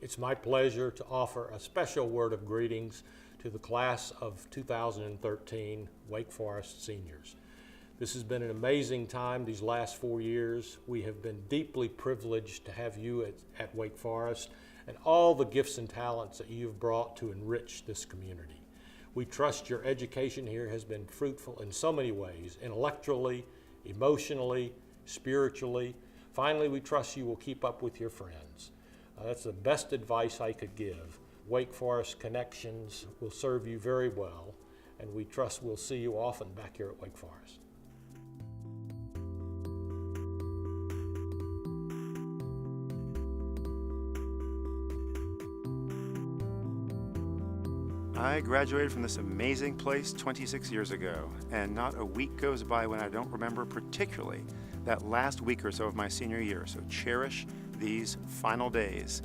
It's my pleasure to offer a special word of greetings to the class of 2013 Wake Forest seniors. This has been an amazing time these last 4 years. We have been deeply privileged to have you at Wake Forest and all the gifts and talents that you've brought to enrich this community. We trust your education here has been fruitful in so many ways, intellectually, emotionally, spiritually. Finally, we trust you will keep up with your friends. That's the best advice I could give. Wake Forest connections will serve you very well, and we trust we'll see you often back here at Wake Forest. I graduated from this amazing place 26 years ago, and not a week goes by when I don't remember particularly that last week or so of my senior year, so cherish these final days.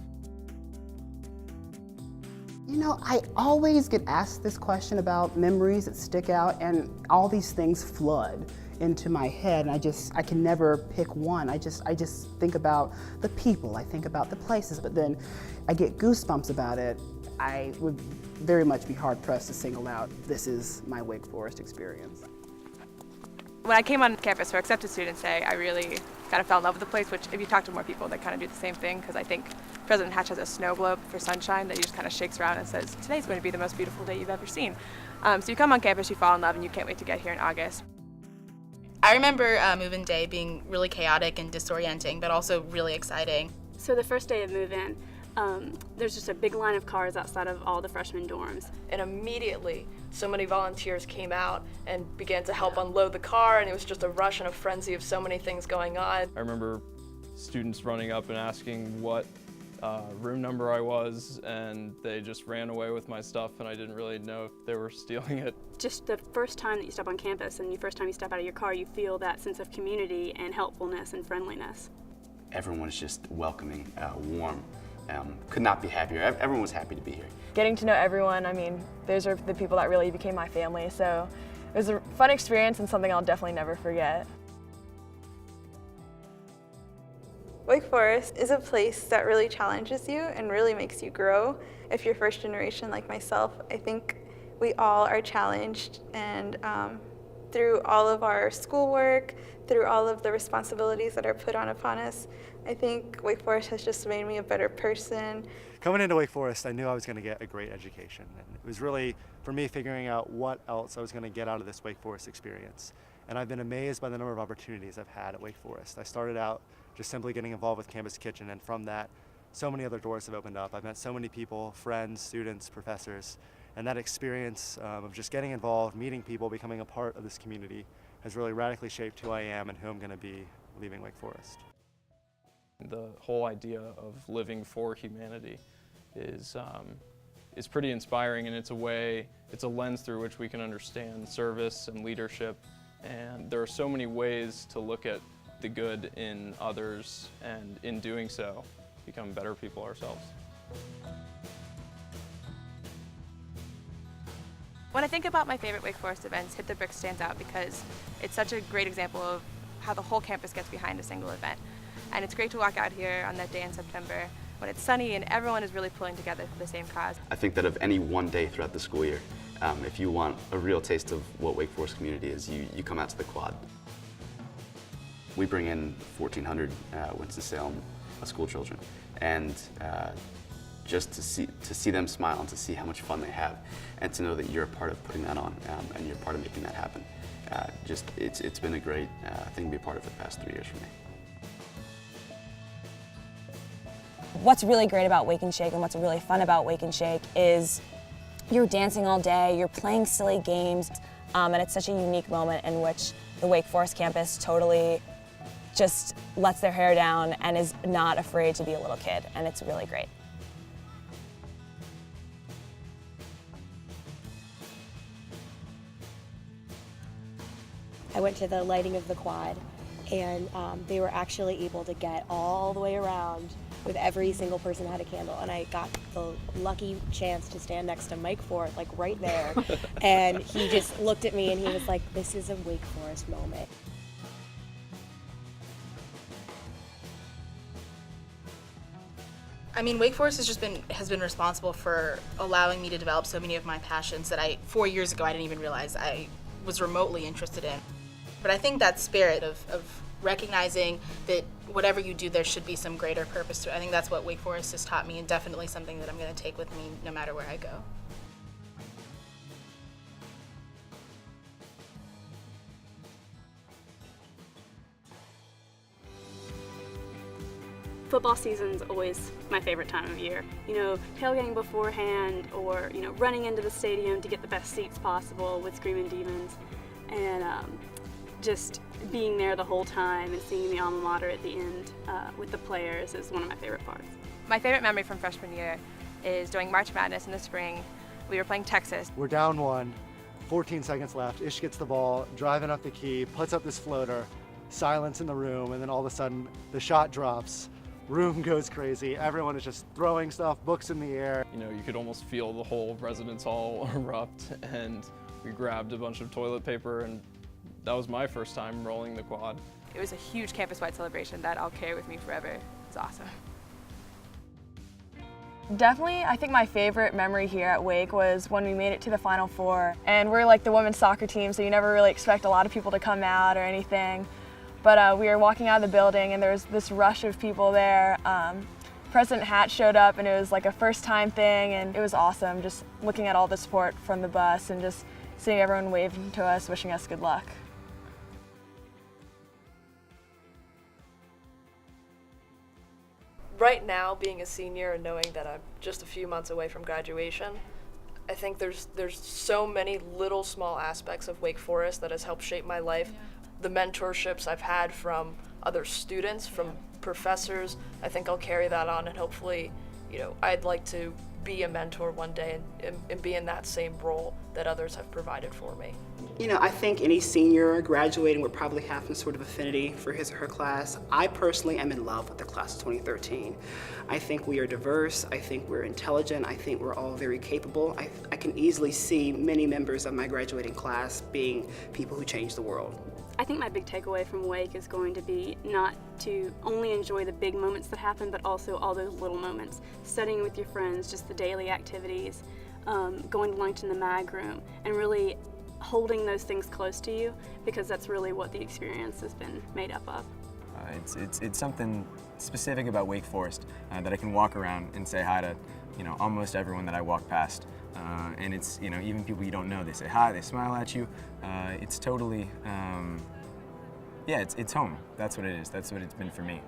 You know, I always get asked this question about memories that stick out, and all these things flood into my head, and I can never pick one. I just think about the people, I think about the places, but then I get goosebumps about it. I would very much be hard-pressed to single out, this is my Wake Forest experience. When I came on campus for accepted students day, I really kind of fell in love with the place, which if you talk to more people, they kind of do the same thing, because I think President Hatch has a snow globe for sunshine that he just kind of shakes around and says, today's going to be the most beautiful day you've ever seen. So you come on campus, you fall in love, and you can't wait to get here in August. I remember move-in day being really chaotic and disorienting, but also really exciting. So the first day of move-in, there's just a big line of cars outside of all the freshman dorms. And immediately, so many volunteers came out and began to help unload the car, and it was just a rush and a frenzy of so many things going on. I remember students running up and asking what room number I was, and they just ran away with my stuff, and I didn't really know if they were stealing it. Just the first time that you step on campus and the first time you step out of your car, you feel that sense of community and helpfulness and friendliness. Everyone's just welcoming, warm. Could not be happier. Everyone was happy to be here. Getting to know everyone, I mean, those are the people that really became my family, so it was a fun experience and something I'll definitely never forget. Wake Forest is a place that really challenges you and really makes you grow. If you're first generation like myself, I think we all are challenged, and through all of our schoolwork, through all of the responsibilities that are put upon us, I think Wake Forest has just made me a better person. Coming into Wake Forest, I knew I was going to get a great education, and it was really, for me, figuring out what else I was going to get out of this Wake Forest experience. And I've been amazed by the number of opportunities I've had at Wake Forest. I started out just simply getting involved with Campus Kitchen, and from that, so many other doors have opened up. I've met so many people, friends, students, professors, and that experience of just getting involved, meeting people, becoming a part of this community has really radically shaped who I am and who I'm going to be leaving Wake Forest. The whole idea of living for humanity is pretty inspiring, and it's a lens through which we can understand service and leadership, and there are so many ways to look at the good in others, and in doing so, become better people ourselves. When I think about my favorite Wake Forest events, Hit the Brick stands out because it's such a great example of how the whole campus gets behind a single event. And it's great to walk out here on that day in September when it's sunny and everyone is really pulling together for the same cause. I think that of any one day throughout the school year, if you want a real taste of what Wake Forest community is, you come out to the quad. We bring in 1,400 Winston-Salem school children, and just to see them smile and to see how much fun they have, and to know that you're a part of putting that on, and you're a part of making that happen. It's been a great thing to be a part of for the past 3 years for me. What's really great about Wake and Shake and what's really fun about Wake and Shake is you're dancing all day, you're playing silly games, and it's such a unique moment in which the Wake Forest campus totally just lets their hair down and is not afraid to be a little kid, and it's really great. I went to the lighting of the quad, and they were actually able to get all the way around with every single person had a candle, and I got the lucky chance to stand next to Mike Fort, like right there, and he just looked at me and he was like, this is a Wake Forest moment. I mean, Wake Forest has been responsible for allowing me to develop so many of my passions that 4 years ago I didn't even realize I was remotely interested in. But I think that spirit of recognizing that whatever you do, there should be some greater purpose to it. I think that's what Wake Forest has taught me, and definitely something that I'm going to take with me no matter where I go. Football season's always my favorite time of year. You know, tailgating beforehand, or running into the stadium to get the best seats possible with Screaming Demons, and just being there the whole time and seeing the alma mater at the end with the players is one of my favorite parts. My favorite memory from freshman year is during March Madness in the spring. We were playing Texas. We're down 1, 14 seconds left. Ish gets the ball, driving up the key, puts up this floater, silence in the room, and then all of a sudden the shot drops. Room goes crazy. Everyone is just throwing stuff, books in the air. You know, you could almost feel the whole residence hall erupt, and we grabbed a bunch of toilet paper, and that was my first time rolling the quad. It was a huge campus-wide celebration that I'll carry with me forever. It was awesome. Definitely, I think my favorite memory here at Wake was when we made it to the Final Four. And we're like the women's soccer team, so you never really expect a lot of people to come out or anything. But we were walking out of the building and there was this rush of people there. President Hatch showed up and it was like a first time thing, and it was awesome just looking at all the support from the bus and just seeing everyone waving to us, wishing us good luck. Right now, being a senior and knowing that I'm just a few months away from graduation, I think there's so many little small aspects of Wake Forest that has helped shape my life. The mentorships I've had from other students, from professors, I think I'll carry that on, and hopefully, I'd like to be a mentor one day and be in that same role that others have provided for me. I think any senior graduating would probably have some sort of affinity for his or her class. I personally am in love with the class of 2013. I think we are diverse, I think we're intelligent, I think we're all very capable. I can easily see many members of my graduating class being people who change the world. I think my big takeaway from Wake is going to be not to only enjoy the big moments that happen, but also all those little moments. Studying with your friends, just the daily activities, going to lunch in the mag room, and really holding those things close to you, because that's really what the experience has been made up of. It's something specific about Wake Forest that I can walk around and say hi to, almost everyone that I walk past. And it's, even people you don't know, they say hi, they smile at you. It's totally, yeah, it's home. That's what it is. That's what it's been for me.